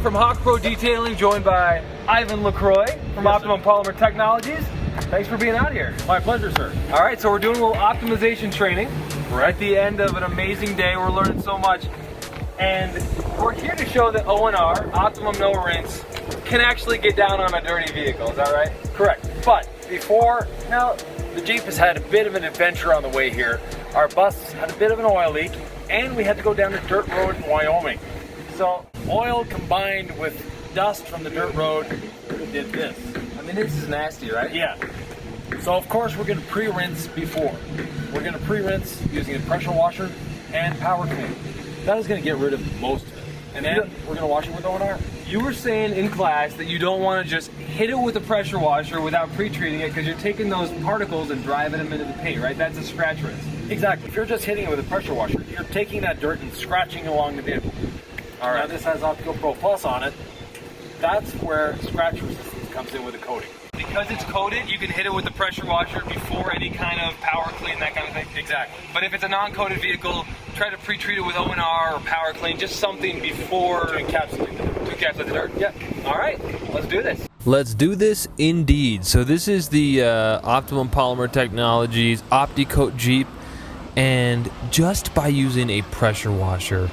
from Hawk Pro Detailing, joined by Yvan Lacroix from Optimum Polymer Technologies. Thanks for being out here. My pleasure, sir. All right, so we're doing a little optimization training. We're at the end of an amazing day. We're learning so much. And we're here to show that O&R, Optimum No Rinse, can actually get down on a dirty vehicle. Is that right? Correct. But before, now the Jeep has had a bit of an adventure on the way here. Our bus had a bit of an oil leak, and we had to go down a dirt road in Wyoming. So oil combined with dust from the dirt road did this. I mean, this is nasty, right? Yeah. So of course we're going to pre-rinse before. We're going to pre-rinse using a pressure washer and power clean. That is going to get rid of most of it. And then we're going to wash it with O&R. You were saying in class that you don't want to just hit it with a pressure washer without pre-treating it because you're taking those particles and driving them into the paint, right? That's a scratch rinse. Exactly. If you're just hitting it with a pressure washer, you're taking that dirt and scratching along the vehicle. All right. Now this has Optical Pro Plus on it. That's where scratch resistance comes in with the coating. Because it's coated, you can hit it with the pressure washer before any kind of power clean, that kind of thing. Exactly. But if it's a non-coated vehicle, try to pre-treat it with O&R or power clean, just something before To encapsulate the dirt. to encapsulate the dirt. Yeah. All right, let's do this. Let's do this indeed. So this is the Optimum Polymer Technologies OptiCoat Jeep, and just by using a pressure washer,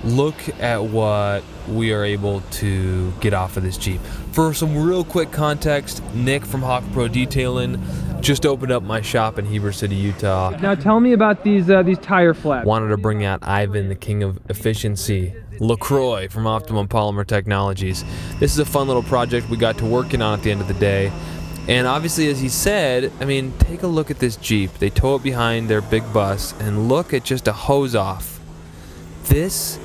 look at what we are able to get off of this Jeep. For some real quick context, Nick from Hawk Pro Detailing just opened up my shop in Heber City, Utah. Now tell me about these tire flaps. Wanted to bring out Yvan, the king of efficiency, Lacroix from Optimum Polymer Technologies. This is a fun little project we got to working on at the end of the day. And obviously, as he said, I mean, take a look at this Jeep. They tow it behind their big bus, and look at just a hose off. This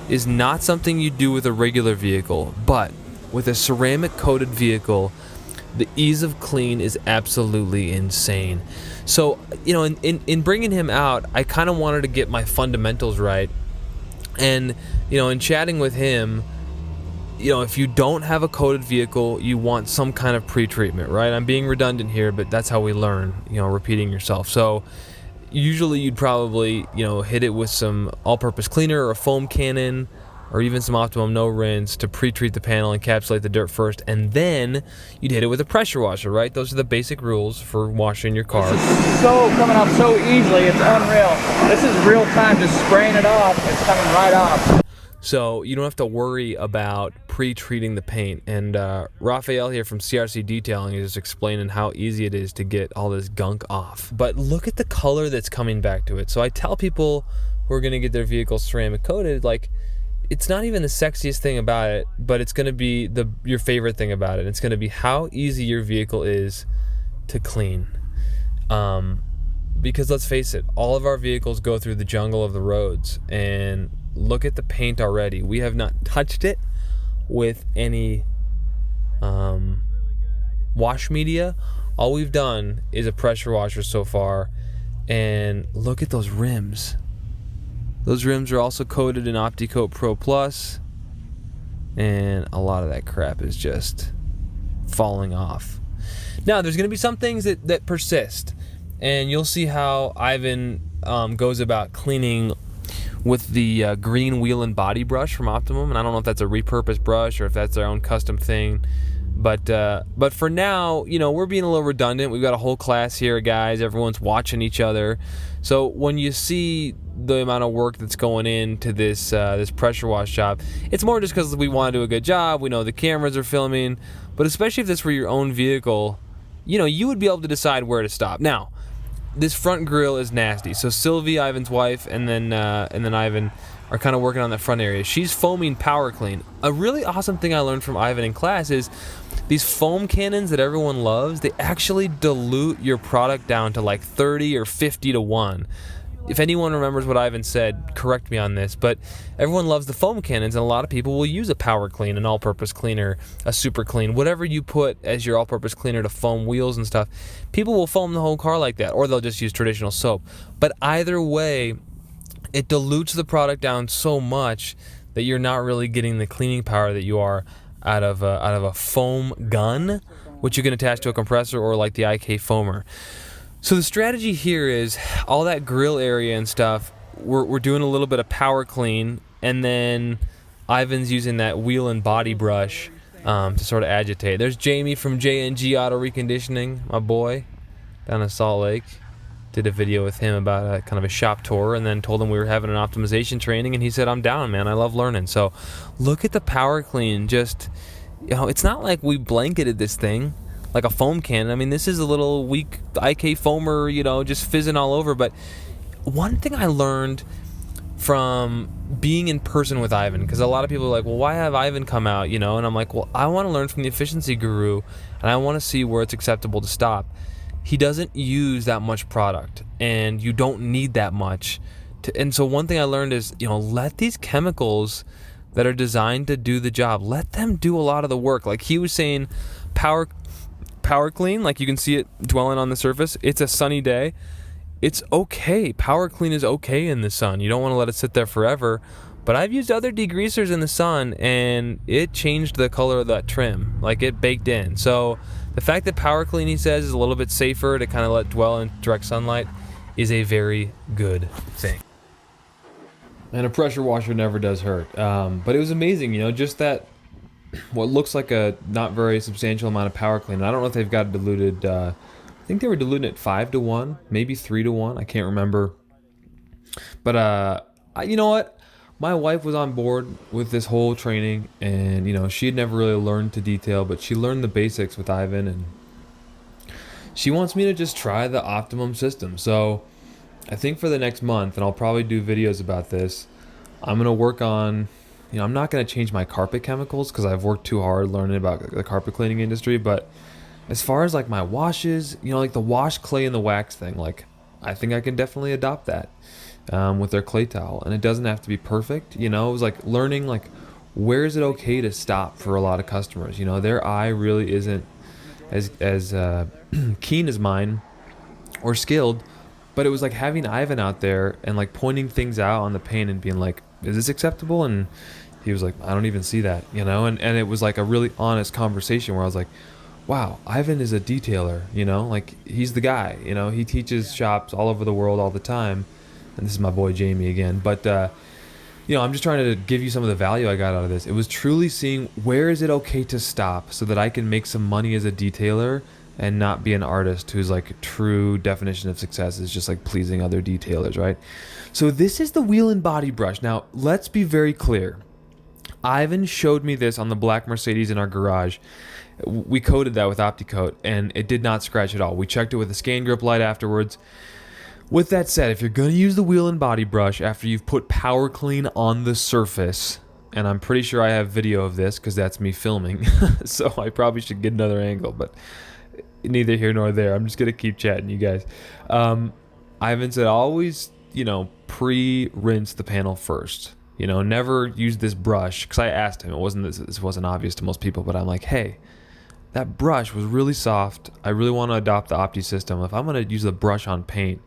is not something you do with a regular vehicle, but with a ceramic coated vehicle, the ease of clean is absolutely insane. So, you know, in bringing him out, I kind of wanted to get my fundamentals right. And, you know, in chatting with him, you know, if you don't have a coated vehicle, you want some kind of pre-treatment, right? I'm being redundant here, but that's how we learn, you know, repeating yourself. So usually you'd probably, you know, hit it with some all-purpose cleaner or a foam cannon or even some Optimum No Rinse to pre-treat the panel, encapsulate the dirt first, and then you'd hit it with a pressure washer, right? Those are the basic rules for washing your car. So coming off so easily, it's unreal. This is real time, just spraying it off, it's coming right off. So you don't have to worry about pre-treating the paint. And Raphael here from CRC Detailing is just explaining how easy it is to get all this gunk off. But look at the color that's coming back to it. So I tell people who are going to get their vehicles ceramic coated, like, it's not even the sexiest thing about it, but it's going to be your favorite thing about it. It's going to be how easy your vehicle is to clean. Because let's face it, all of our vehicles go through the jungle of the roads, and look at the paint already. We have not touched it with any wash media. All we've done is a pressure washer so far, and look at those rims. Those rims are also coated in OptiCoat Pro Plus, and a lot of that crap is just falling off. Now, there's going to be some things that persist, and you'll see how Yvan goes about cleaning with the green wheel and body brush from Optimum. And I don't know if that's a repurposed brush or if that's their own custom thing. But for now, you know, we're being a little redundant. We've got a whole class here, guys. Everyone's watching each other. So when you see the amount of work that's going into this pressure wash job, it's more just because we want to do a good job. We know the cameras are filming. But especially if this were your own vehicle, you know, you would be able to decide where to stop. Now, this front grille is nasty. So Sylvie, Ivan's wife, and then Yvan are kind of working on that front area. She's foaming power clean. A really awesome thing I learned from Yvan in class is these foam cannons that everyone loves, they actually dilute your product down to like 30 or 50 to 1. If anyone remembers what Yvan said, correct me on this, but everyone loves the foam cannons, and a lot of people will use a power clean, an all-purpose cleaner, a super clean, whatever you put as your all-purpose cleaner to foam wheels and stuff. People will foam the whole car like that, or they'll just use traditional soap. But either way, it dilutes the product down so much that you're not really getting the cleaning power that you are out of a foam gun, which you can attach to a compressor or like the IK foamer. So the strategy here is all that grill area and stuff, we're doing a little bit of power clean, and then Ivan's using that wheel and body brush to sort of agitate. There's Jamie from J&G Auto Reconditioning, my boy, down in Salt Lake. Did a video with him about a kind of a shop tour, and then told him we were having an optimization training, and he said, I'm down, man, I love learning. So look at the power clean. Just, it's not like we blanketed this thing like a foam cannon. I mean, this is a little weak IK foamer, just fizzing all over. But one thing I learned from being in person with Yvan, because a lot of people are like, well, why have Yvan come out, and I'm like, well, I want to learn from the efficiency guru, and I want to see where it's acceptable to stop. He doesn't use that much product, and you don't need that much. And so one thing I learned is, let these chemicals that are designed to do the job, let them do a lot of the work. Like he was saying, power clean, like you can see it dwelling on the surface. It's a sunny day. It's okay. Power clean is okay in the sun. You don't want to let it sit there forever. But I've used other degreasers in the sun, and it changed the color of that trim. Like it baked in. So the fact that power clean, he says, is a little bit safer to kind of let dwell in direct sunlight is a very good thing. And a pressure washer never does hurt. But it was amazing, just that what looks like a not very substantial amount of power clean. I don't know if they've got it diluted. I think they were diluting it 5-to-1, maybe 3-to-1. I can't remember. But you know what? My wife was on board with this whole training, and she had never really learned to detail, but she learned the basics with Yvan, and she wants me to just try the Optimum system. So I think for the next month, and I'll probably do videos about this, I'm going to work on, I'm not going to change my carpet chemicals because I've worked too hard learning about the carpet cleaning industry, but as far as like my washes, like the wash clay and the wax thing, like I think I can definitely adopt that with their clay towel. And it doesn't have to be perfect. It was like learning like where is it okay to stop for a lot of customers. Their eye really isn't as keen as mine or skilled, but it was like having Yvan out there and like pointing things out on the paint and being like, is this acceptable? And he was like, I don't even see that, and it was like a really honest conversation where I was like, wow, Yvan is a detailer, like he's the guy, he teaches shops all over the world all the time. And this is my boy Jamie again. But, I'm just trying to give you some of the value I got out of this. It was truly seeing where is it okay to stop so that I can make some money as a detailer and not be an artist whose like true definition of success is just like pleasing other detailers, right? So this is the wheel and body brush. Now, let's be very clear. Yvan showed me this on the black Mercedes in our garage. We coated that with OptiCoat, and it did not scratch at all. We checked it with a scan grip light afterwards. With that said, if you're going to use the wheel and body brush after you've put power clean on the surface, and I'm pretty sure I have video of this because that's me filming, so I probably should get another angle, but neither here nor there. I'm just going to keep chatting, you guys. Yvan said always, pre-rinse the panel first. Never use this brush, because I asked him. This wasn't obvious to most people, but I'm like, hey, that brush was really soft. I really want to adopt the Opti system. If I'm going to use the brush on paint,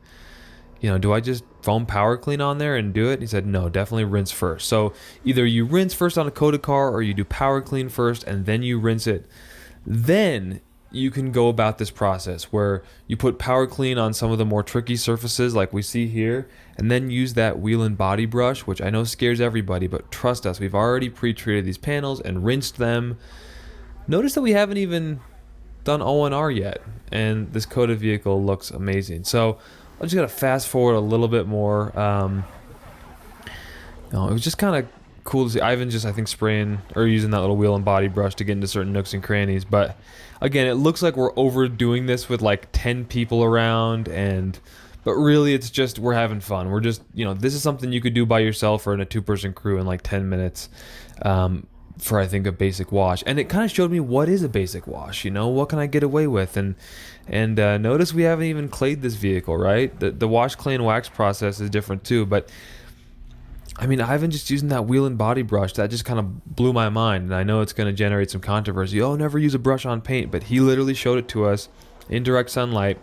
do I just foam power clean on there and do it? He said, no, definitely rinse first. So either you rinse first on a coated car, or you do power clean first and then you rinse it. Then you can go about this process where you put power clean on some of the more tricky surfaces like we see here, and then use that wheel and body brush, which I know scares everybody, but trust us, we've already pre-treated these panels and rinsed them. Notice that we haven't even done O&R yet, and this coated vehicle looks amazing. So I'm just gonna fast forward a little bit more. It was just kind of cool to see Yvan just, I think, spraying or using that little wheel and body brush to get into certain nooks and crannies. But again, it looks like we're overdoing this with like 10 people around, but really it's just we're having fun. We're just, this is something you could do by yourself or in a 2-person crew in like 10 minutes. For I think a basic wash, and it kind of showed me what is a basic wash. What can I get away with, and notice we haven't even clayed this vehicle, right? The wash, clay, and wax process is different too. But I mean, Yvan just using that wheel and body brush, that just kind of blew my mind, and I know it's going to generate some controversy. Oh, never use a brush on paint, but he literally showed it to us in direct sunlight.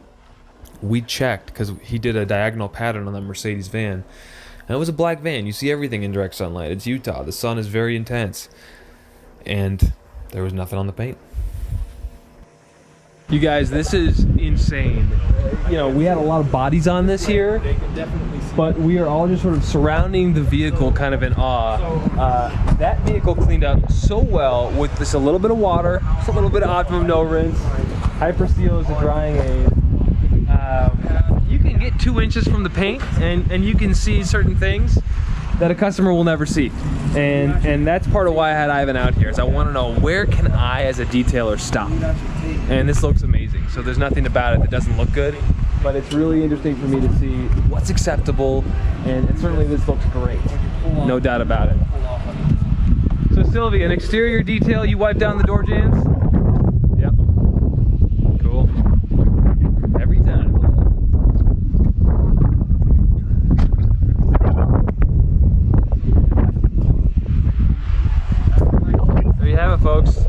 We checked because he did a diagonal pattern on that Mercedes van, and it was a black van. You see everything in direct sunlight. It's Utah. The sun is very intense. And there was nothing on the paint. You guys, this is insane. You know, we had a lot of bodies on this here, but we are all just sort of surrounding the vehicle kind of in awe. That vehicle cleaned up so well with just a little bit of water, just a little bit of Optimum No Rinse. Hyper Seal is a drying aid. You can get 2 inches from the paint and you can see certain things that a customer will never see. And that's part of why I had Yvan out here, is I want to know, where can I as a detailer stop? And this looks amazing. So there's nothing about it that doesn't look good, but it's really interesting for me to see what's acceptable, and certainly this looks great. No doubt about it. So Sylvie, an exterior detail, you wipe down the door jambs? Yep. Cool. Every time. There you have it, folks.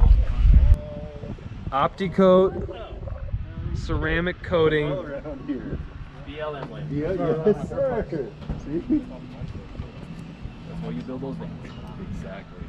OptiCoat ceramic coating. BLM lane. Yes, sir. See? That's why you build those vans. Exactly.